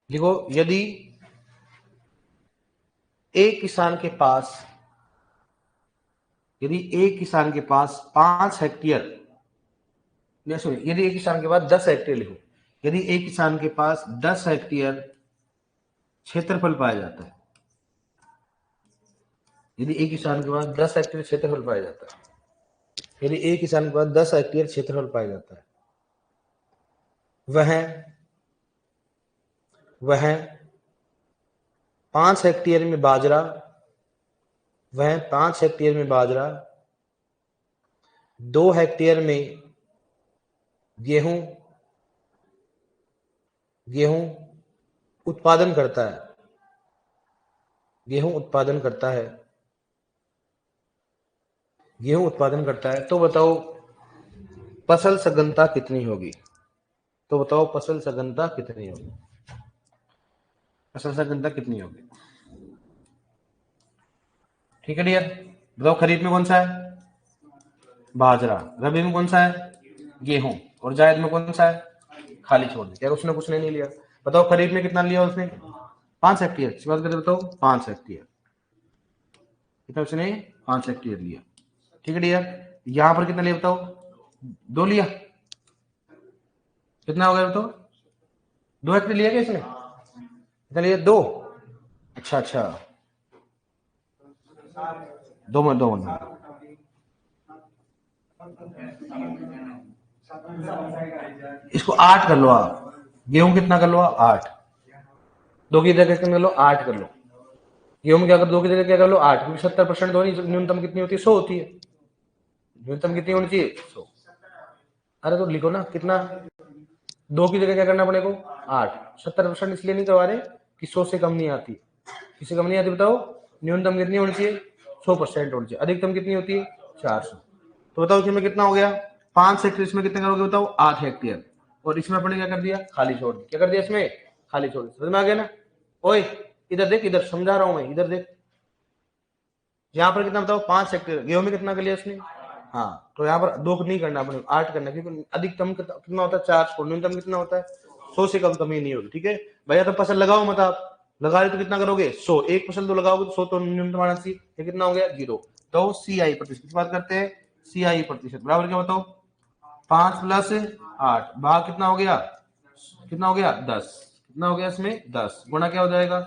देखो, यदि एक किसान के पास 5 हेक्टेयर, सुनिए, यदि एक किसान के पास 10 हेक्टेयर, लिखो, यदि एक किसान के पास 10 हेक्टेयर क्षेत्रफल पाया जाता है, यदि एक किसान के पास 10 हेक्टेयर क्षेत्रफल पाया जाता है, यदि एक किसान के पास 10 हेक्टेयर क्षेत्रफल पाया जाता है, वह 5 हेक्टेयर में बाजरा, 2 हेक्टेयर में गेहूं उत्पादन करता है, गेहूं उत्पादन करता है। तो बताओ फसल सघनता कितनी होगी? तो बताओ फसल सघनता कितनी होगी? फसल सघनता कितनी होगी? ठीक है डियर, बताओ खरीफ में कौन सा है? बाजरा। रबी में कौन सा है? गेहूं, और जायद में कौन सा है, खाली छोड़ दिया, क्या उसने कुछ नहीं लिया। बताओ खरीफ में कितना लिया उसने, 5 हेक्टेयर। इसके बाद करते बताओ 5 हेक्टेयर, कितना उसने 5 हेक्टेयर लिया। ठीक है डियर, यहां पर कितना लिया बताओ, 2 लिया, कितना हो गया बताओ, 2 हेक्टेयर लिया क्या इसने, कितना लिया, 2। अच्छा अच्छा, 2 में 2 में इसको 8 कर लो आप, गेहूं कितना कर लो, 8, 2 की जगह कितना कर लो, 8 कर लो। गेहूं में क्या कर, 2 की जगह क्या कर लो, 8, क्योंकि 70% धोनी न्यूनतम कितनी होती है, 100 होती है, न्यूनतम कितनी होनी चाहिए, 100। अरे तो लिखो ना कितना, 2 की जगह क्या करना पड़ेगा, 8। 70% इसलिए नहीं करवा रहे कि 100 से कम नहीं आती, किससे कम नहीं आती बताओ, न्यूनतम कितनी होनी चाहिए, 100% होनी चाहिए, अधिकतम कितनी होती है, 400। तो बताओ इसमें कितना हो गया, 5 हेक्टेयर, इसमें कितने करोगे बताओ, 8 हेक्टेयर, और इसमें अपने क्या कर दिया, खाली छोड़ दिया, क्या कर दिया इसमें, खाली छोड़ दिया। समझ में आ गया ना, ओए इधर देख, इधर समझा रहा हूं मैं, इधर देख, यहाँ पर कितना बताओ, 5 हेक्टेयर, गेहूं में कितना कर लिया इसने, हाँ, तो यहाँ पर 2 नहीं करना अपने, 8 करना, क्योंकि अधिकतम कितना होता है, 400, न्यूनतम कितना होता है, 100 से कम कमी नहीं होगी। ठीक है भैया, तो फसल लगाओ मत, आप लगा रहे तो कितना करोगे, 100, एक फसल तो लगाओगे तो 100 तो न्यूनतम आना चाहिए, ये कितना हो गया, 0। तो CI प्रतिशत की बात करते हैं, CI प्रतिशत बराबर क्या बताओ, 5 प्लस 8 भाग कितना हो गया, कितना हो गया, 10, कितना हो गया इसमें, 10 गुणा क्या हो जाएगा,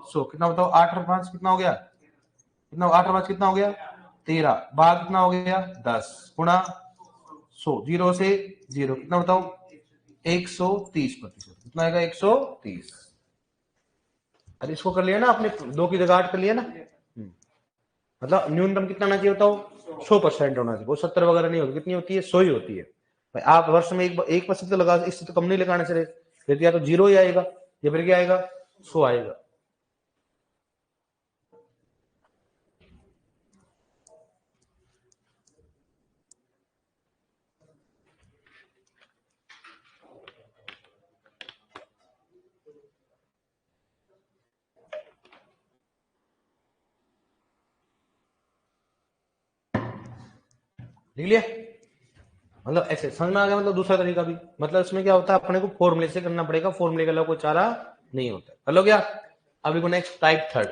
100, कितना बताओ, 8 और 5 कितना हो गया, कितना, 8 और 5 कितना हो गया, 13, भाग कितना हो गया, 10 गुणा 100, 0 से 0, कितना बताओ, 130%, कितना आएगा, 130। अरे इसको कर लिया ना आपने, 2 की जगह 8 कर लिया ना, मतलब न्यूनतम कितना होना चाहिए बताओ, 100% होना चाहिए, वो 70 वगैरह नहीं होती, कितनी होती है, 100 ही होती है भाई। आप वर्ष में एक प्रतिशत तो लगा, इससे तो कम नहीं लगाने से, फिर या तो 0 ही आएगा, या फिर क्या आएगा, 100 आएगा। लिख लिया, मतलब ऐसे समझ में आ गया, मतलब दूसरा तरीका भी, मतलब इसमें क्या होता है, अपने को फॉर्मूले से करना पड़ेगा, फॉर्मूले के अलावा कोई चारा नहीं होता। कर लो क्या, अब लिखो नेक्स्ट टाइप थर्ड,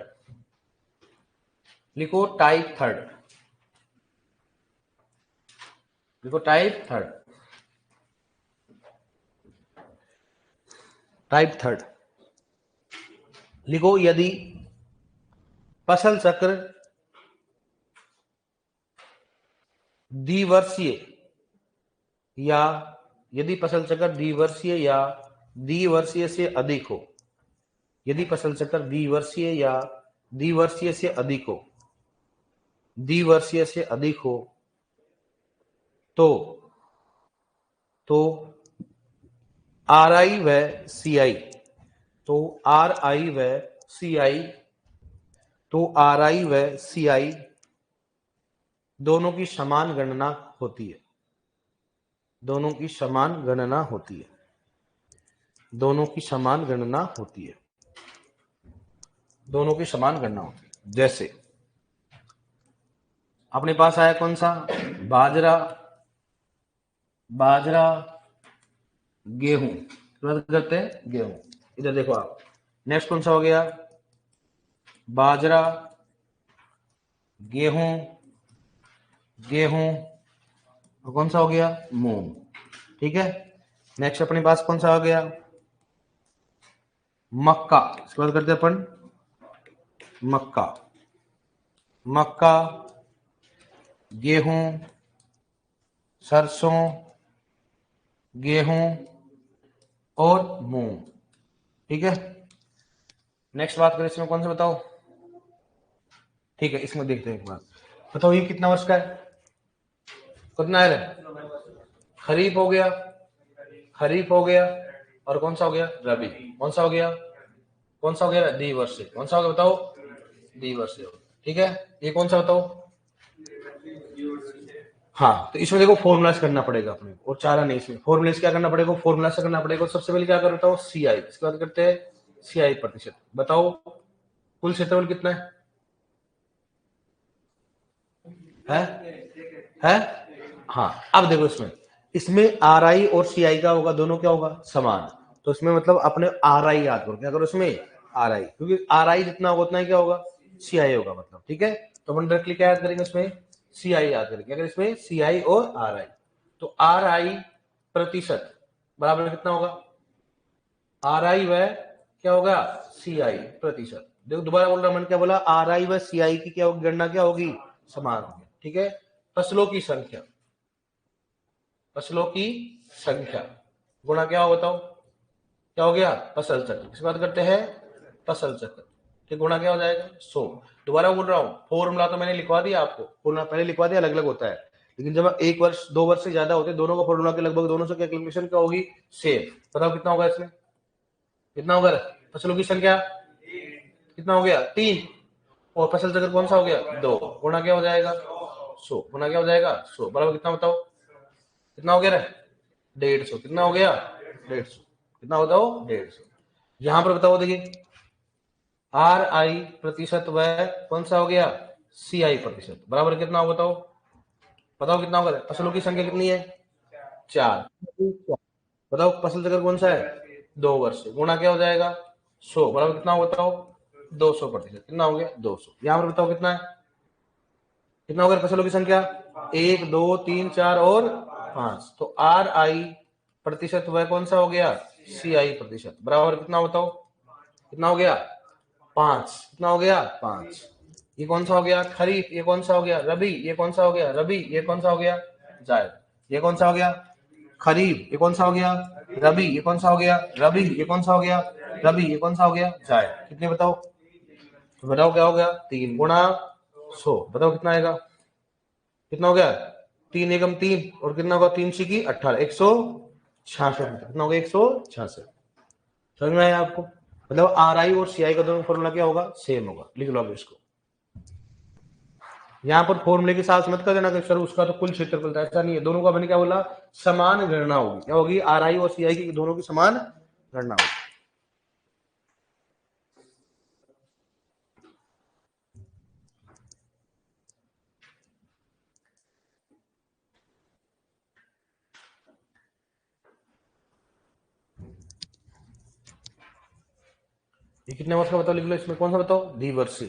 लिखो टाइप थर्ड, लिखो टाइप थर्ड, टाइप थर्ड लिखो, यदि फसल चक्र द्विवर्षीय या यदि फसल चक्र द्विवर्षीय या द्विवर्षीय से अधिक हो, यदि फसल चक्र द्विवर्षीय या द्विवर्षीय से अधिक हो, द्विवर्षीय से अधिक हो, तो RI व CI, तो RI व CI, तो RI व CI दोनों की समान गणना होती है, दोनों की समान गणना होती है, दोनों की समान गणना होती है, दोनों की समान गणना होती है। जैसे अपने पास आया कौन सा, बाजरा, बाजरा गेहूं, बात करते हैं गेहूं, इधर देखो आप, नेक्स्ट कौन सा हो गया, बाजरा गेहूं, गेहूं, और कौन सा हो गया, मूंग। ठीक है, नेक्स्ट अपने पास कौन सा हो गया, मक्का, इसके बाद करते हैं अपन मक्का, मक्का, गेहूं, सरसों, गेहूं और मूंग। ठीक है, नेक्स्ट बात करें इसमें कौन सा बताओ, ठीक है इसमें देखते हैं एक बार, बताओ ये कितना वर्ष का है, कितना है, खरीफ हो गया, खरीफ हो गया, और कौन सा हो गया, रबी, कौन सा हो गया, कौन सा हो गया, द्विवर्षीय, कौन सा हो गया बताओ, द्विवर्षीय। ठीक है, ये कौन सा बताओ, हाँ, तो इसमें देखो फॉर्मूला से करना पड़ेगा अपने, और चारा नहीं, इसमें फॉर्मूला से क्या करना पड़ेगा, फॉर्मूला से करना पड़ेगा। सबसे पहले क्या करता हूँ, CI, इसके बाद करते हैं CI प्रतिशत। बताओ कुल क्षेत्रफल कितना है? हाँ, अब देखो इसमें इसमें आर आई और सी आई का होगा, दोनों क्या होगा, समान। तो इसमें मतलब अपने आर आई याद करो, क्या करो इसमें, आर आई, क्योंकि आर आई जितना होगा उतना ही क्या होगा, सी आई होगा मतलब, ठीक है। तो अपन डायरेक्टली क्या याद करेंगे इसमें, सी आई याद करेंगे, अगर इसमें सी आई और आर आई, तो आर आई प्रतिशत बराबर कितना होगा, आर आई व क्या होगा, सी आई प्रतिशत। देखो दोबारा बोल रहा हूं, मैंने क्या बोला, आर आई व सी आई की क्या होगी, गणना क्या होगी, समान होगी, ठीक है। फसलों की संख्या, फसलों की संख्या गुणा क्या हो बताओ, क्या हो गया, फसल चक्र, किस बात करते हैं, फसल चक्र, ठीक, गुणा क्या हो जाएगा, 100। दोबारा बोल रहा हूँ, फॉर्मूला तो मैंने लिखवा दिया आपको, फॉर्मूला पहले लिखवा दिया, अलग अलग होता है, लेकिन जब एक वर्ष 2 वर्ष से ज्यादा होते हैं, दोनों का फॉर्मूला के लगभग दोनों से कैलकुलेशन क्या होगी, सेम। बताओ कितना होगा इसमें, कितना होगा, फसलों की संख्या कितना हो गया, 3, और फसल चक्र कौन सा हो गया, 2, गुणा क्या हो जाएगा, 100, गुणा क्या हो जाएगा, 100 बराबर कितना बताओ, कितना हो गया रे, 150, कितना हो गया, 150, कितना होता हो, 150। यहां पर बताओ, देखिए आर आई प्रतिशत व कौन सा हो गया, सी आई प्रतिशत, बराबर कितना हो बताओ, बताओ कितना होगा, फसलों की संख्या कितनी है, 4, बताओ फसल चक्र कौन सा है, 2 वर्ष, गुणा क्या हो जाएगा, 100 बराबर कितना हो बताओ, 200%, कितना हो गया, 200। यहां पर बताओ कितना है, कितना हो गया फसलों की संख्या, 1 2 3 4 और 5, तो आर आई प्रतिशत वह कौन सा हो गया, सी आई प्रतिशत, बराबर कितना बताओ, कितना हो गया, 5, कितना हो गया, 5। ये कौन सा हो गया, खरीफ, ये कौन सा हो गया, रबी, ये कौन सा हो गया, रबी, ये कौन सा हो गया, जायद, ये कौन सा हो गया, खरीफ, ये कौन सा हो गया, रबी, ये कौन सा हो गया, रबी, ये कौन सा हो गया, रबी, ये कौन सा हो गया, जायद, कितने बताओ, तो बताओ क्या हो गया, 3 गुणा 100, बताओ कितना आएगा, कितना हो गया, 3 एकम 3, और कितना होगा, 3 छीकी 18, 166, कितना हो गया, 166। समझ में आया आपको, मतलब आर आई और सी आई का दोनों फॉर्मूला क्या होगा, सेम होगा, लिख लो अब इसको। यहाँ पर फॉर्मूले के साथ मत कर देना कि सर उसका तो कुल क्षेत्रफल था, ऐसा नहीं है, दोनों का मैंने क्या बोला, समान गणना होगी, क्या होगी, आर आई और सी आई की दोनों की समान गणना होगी। ये कितने वर्ष का बताओ, लिख लो इसमें कौन सा बताओ, द्विवर्षीय,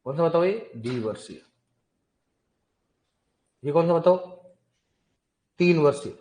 कौन सा बताओ, ये द्विवर्षीय, ये कौन सा बताओ, 3 वर्षीय।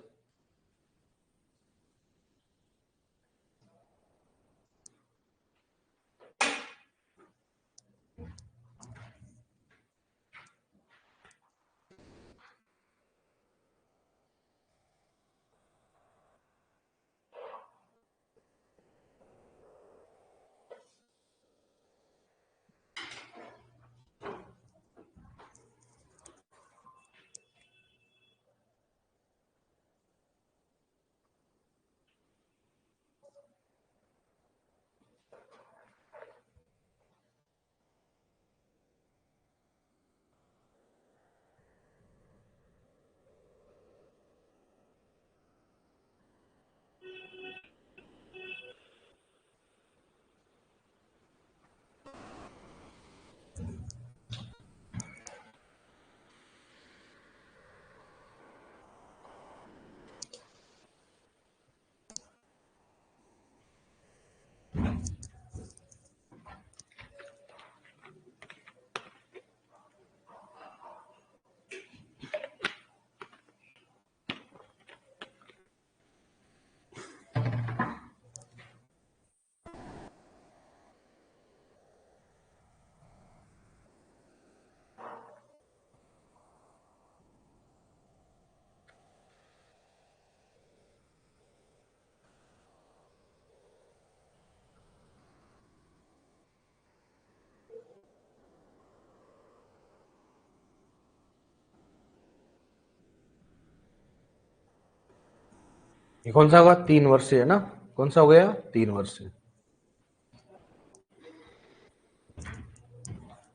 ये कौन सा होगा, 3 वर्षीय है ना, कौन सा हो गया, 3 वर्षीय।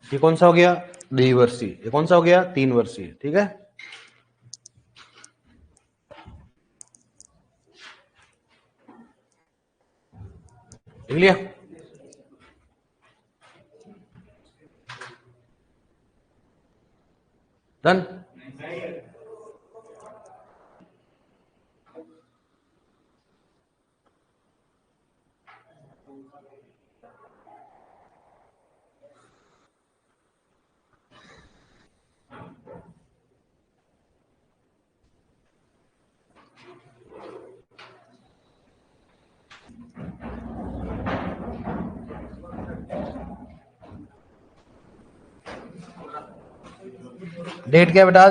ये कौन सा हो गया, द्विवर्षीय, ये कौन सा हो गया, 3 वर्षीय, ठीक है। लिख लिया, डन। डेट क्या बेटा?